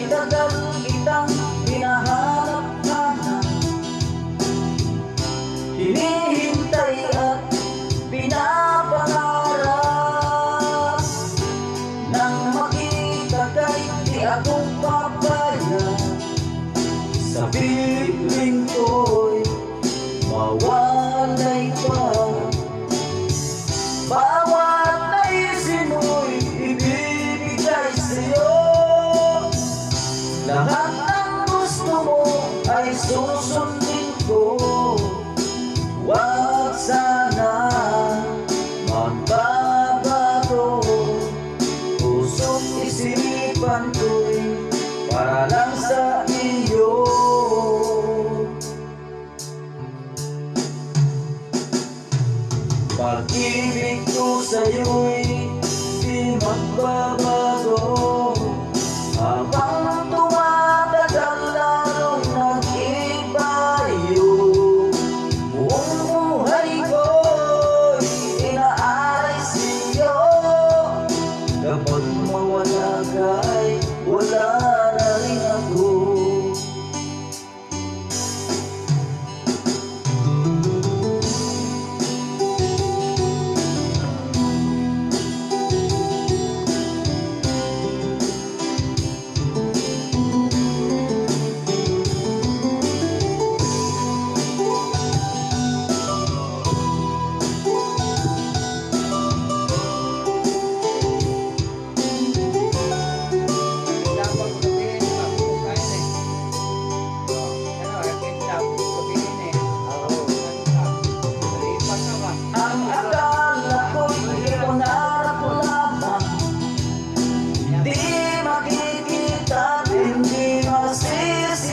tagal kitang hinahanap-hanap, hinihintay at pinapangarap. Nang makita ka'y di ako papayag, sa piling ko'y mawalay pa. Bawat naisin mo'y ibibigay sa'yo, lahat ng gusto mo ay susundin ko. Huwag sana magbabago, puso't isipan ko'y para lang sa iyo. Pag-ibig ko sa'yo'y di magbabago, habang tumatagal lalong nag-iba iyo. Buong buhay ko'y inaaray sa'yo, kapag mawala ka'y wala na rin ako. Ang akala ko'y pangarap lamang, di makikita, hindi masisilayan.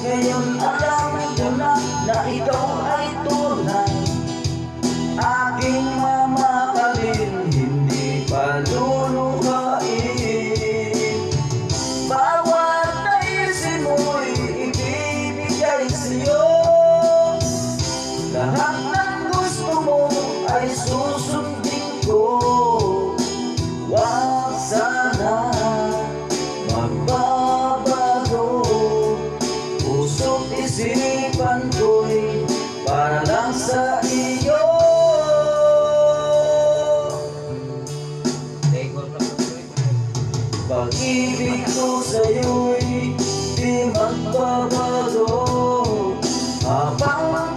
Ngayon alam ko na ikaw ay tunay, aking mamahalin, hindi paluluhain. Bawat naisin mo'y ibibigay sa'yo, lahat ng gusto mo ay susundin ko. Huwag sana magbabago, puso't isipan ko'y para lang sa iyo. Pag-ibig ko sa'yo'y di magbabago, habang